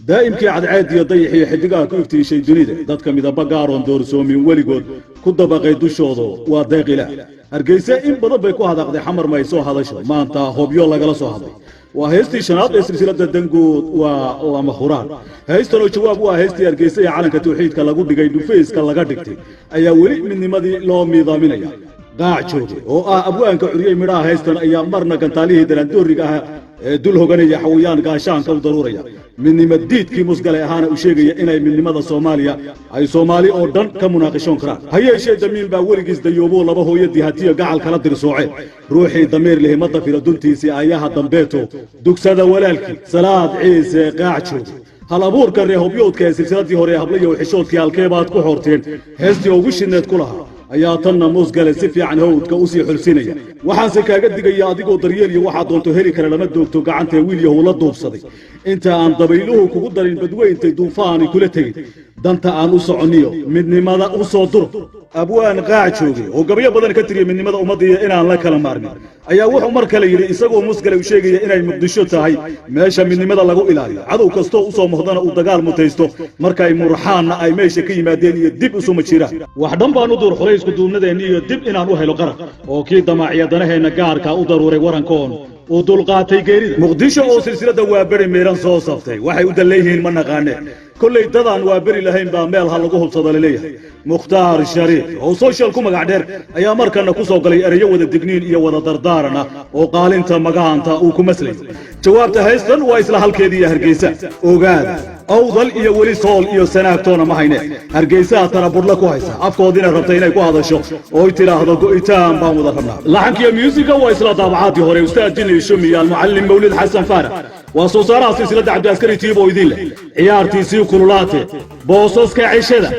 دائم كي عاد عادي يضيح حدقها كوفتي شيء جديد ذات كم إذا بقارون دور سومي وليقود كنت بقى يدوشوضو وداقلا أرجيسا إن بدأ بيكو هذا قد حمر ما يسوى هذا شو ما أنت هوبيو لا جلسوا هذا وهستي شناب سلسلة الدنجود ومخوران هستي لو شواب وهستي أرجيسا عالم كتوحيد كلا قد جاي فيس كلا قدكتي أي ولي من ماذي لو ميضامينيا قاعد شوفي أو أبوه أنك عريء مراه هستن أيام مرنا كان تاليه دلنا دوري دول هجاني حويان قاشان كم ضرورية من مديد كي مسقلة هانا وشيء إني من ماذا صوماليا أي صومالي أردن كمناقشون كرا هي شيء دميل باورجز ديوبو لبه يدي هاتيه قاعد كلا درسوعي روحي ضمير له مطة في ردنتي سي أيها ضمبيته دوك سدا ولالك صلاة عيسى قاعد شوف هالابور كره بيوت كسلسلتي هوري هبليه وحشود كي الكيبات ku horteen heestii ugu shineed kulaha ayaa tanna musgale si fiican hawdka u sii xulsinaya waxaan se kaaga digaya adigoo daryeel iyo waxa doonto heli kara lama doogto gacanta wiil yahow la duubsaday inta aan dabayluhu kugu darin badweynta duufaani kula tagin danta aan u soconiyo midnimada u soo dur abwaan qaac joogay oo gabayo badan ka tiriyo midnimada ummadda inaan la kala maarmin ayaa wuxuu mar kale yiri isagoo musgale u sheegaya inay muqdisho tahay meesha midnimada lagu ilaaliyo cadow kasto u soo muhdana u dagaal mutaysto markay murxaana ay meesha ka yimaadeen iyo dib u soo majira wax dhan baan u dur xulay isku duubnadeena iyo dib inaan u helo qaran oo kii damaaciyadanaheena gaarka u daruuray warankoon ودولقاتي جريدة مقدشة أو سلسلة وابري ميران سو صفتي وحي ودليهن من نقانه كل يددان وابري لهين باميل هلقوه بصدل ليه مختار الشريف أو سوشيال كوما قاعدير أيا مركنا كوسو قلي أريو ودا دقنين إيا ودا دردارنا وقال انت مقانتا وكمسلي جوابته هيستن وإسلا هالكيدية هرقيسة وقال أوضل إيا ولي صول إيا سناكتونا مهينة هرقيسة ترابور لكو هيسا أفكو دينا ربطينا يكو هذا الشو ويتلا هذا قويتان بامو ذا لحنك يا ميوزيكا وإسلا طابعاتي هوري أستاذ جني الشمي المعلم مولد حسن فارح وصوصارا سلسلة عبد العسكري تيبو يدين له عيارتي سيو كلولاتي بوصوص كعيشة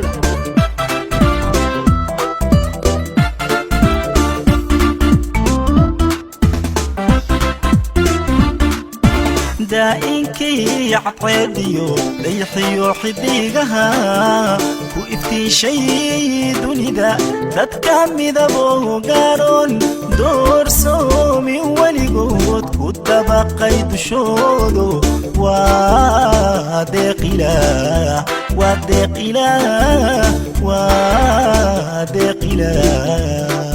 دائنكي عقيديو ليحيو حديقها وإفتي شي دونيدا تتكامي ذبو قارون دور سومي وليقود كتبقى يدشودو وادق إله وادق إله وادق إله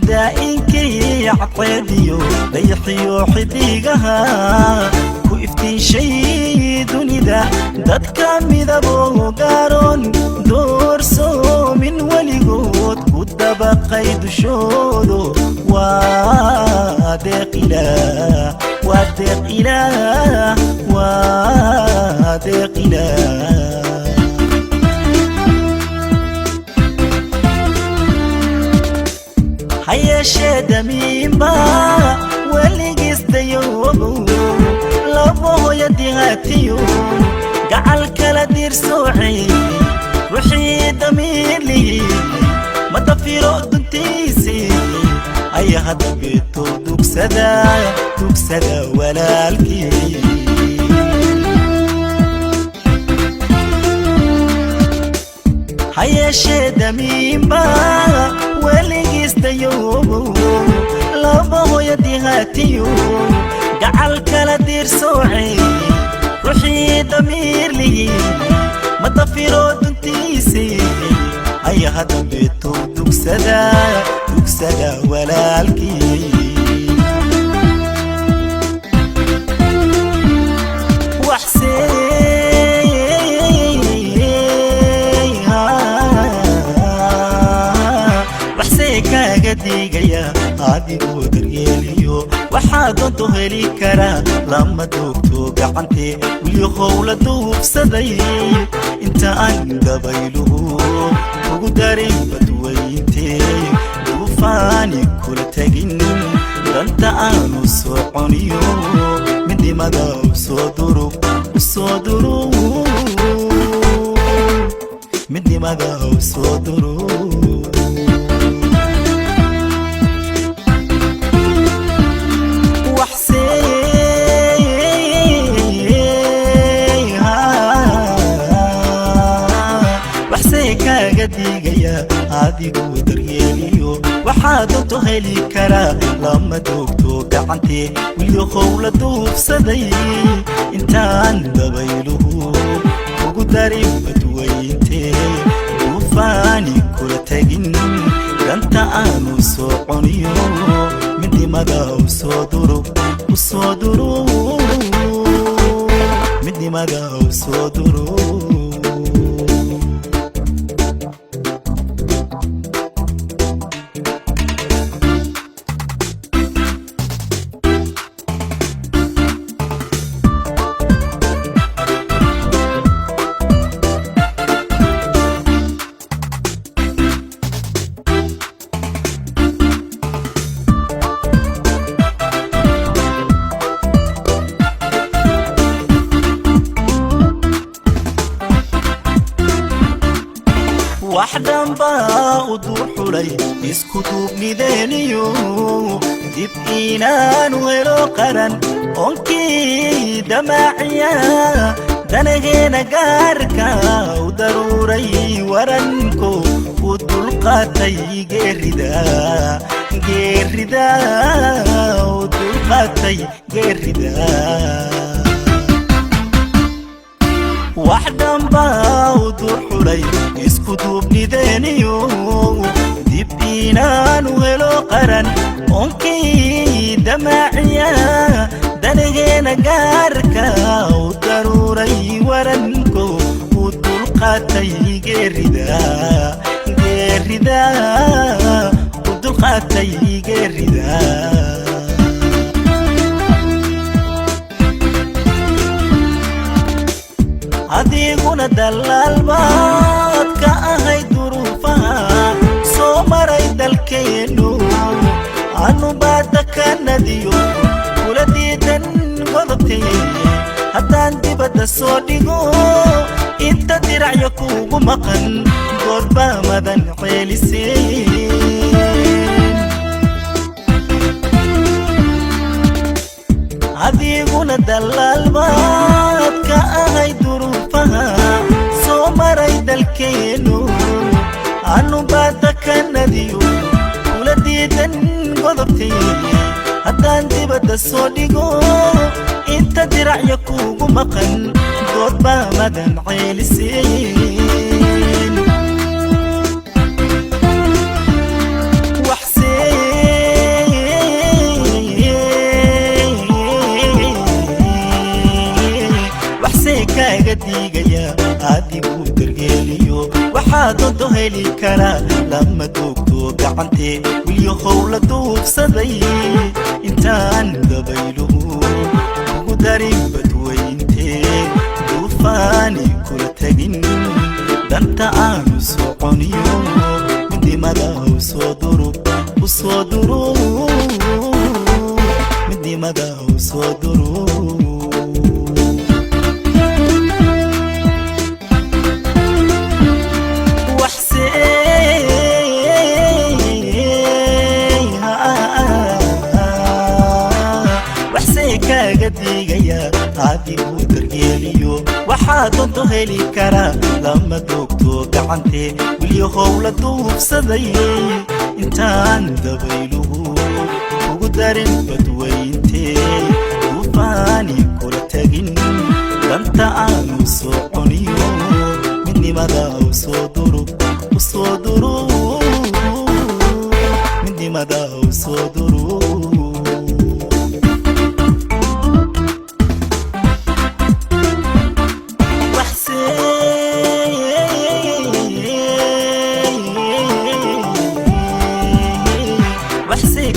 دائنكي عقيديو ليحيو حديقها وإفتي شي دونيدا دادكامي ذبو قارون دور سومين وليقود كتبقى يدشودو وادق إله وادق إله وادق إله هيا شاد ميمبا واللي قست يومو لابو يدي هاتيو قعل كلا دير سوعي روحي دمير لي ما تفيرو دنتيسي أي هذا بيتو دوك سدا ولا الكي هيا شاد ميمبا واللي قست يومو لابو يدي هاتيو قعل كلا دير سوعي روحي دمير لي ما تفيرو دنتيسي أي هذا بيتو دوك سدا ولا الكي قديقيا عادي ودرياليو وحادن تهلي كرا لما دوبتو قعنتي واليخو لدوب سدي انت عن قبيلو وقدارين بدوينتي دوفاني كل تاقين دانت عنو سوعنيو من دي مدى وصدرو من دي مدى وصدرو قديقيا عادي daryeeliyo waxaa doonto heli karaa lama doogto gacantee wilyahow la duufsaday intaan dabayluhu ugu darin badweyntee duufaani kula tegin danta aanu soconiyo midnimada usoo duro midnimada usoo duro waxdan baa u duuxulay isku duubnideeniyo dib inaanu helo qaran oonkii damaaciya danageena gaarka u daruuray waranko u dulqaatay geerida u dulqaatay geerida waxdan baa u duuxulay isku duubnideeniyo dib inaanu helo qaran oonkii damaaciya danageena gaarka u daruuray waranko u dulqaatay geerida u dulqaatay geerida adiguna dalaal baad ka ahay duruufaha soo maray dalkeenu anu baada ka nadiyo kula diidan godobtee haddaan dibadda soo dhigo inta diracya kuugu maqan goodbaa madan ceeliseen adiguna dalaal baad ka ahay duruufaha soo maray dalkeenu anu baada ka nadiyo kula diidan godobtee haddaan dibadda soo dhigo inta diracya kuugu maqan goodbaa madan ceeliseen kaaga diigaya adigu daryeeliyo waxaa doonto heli karaa lama doogto gacantee wilyahow la duufsaday intaan dabayluhu ugu darin badweyntee duufaani kula tegin danta aanu soconiyo midnimada usoo duro midnimada usoo duro kaaga diigaya adigu daryeeliyo waxaa doonto heli karaa lama doogto gacantee wilyahow la duufsaday intaan dabayluhu ugu darin badweyntee duufaani kula tegin danta aanu soconiyo midnimada usoo duro midnimada usoo duro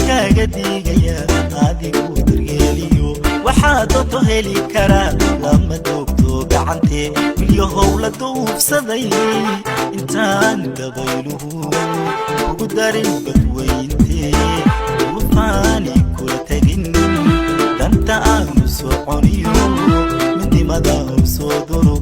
kaaga diigaya adigu daryeeliyo waxaa doonto heli karaa lama doogto gacantee wilyahow la duufsaday intaan dabayluhu ugu darin badweyntee duufaani kula tegin danta aanu soconiyo midnimada usoo duro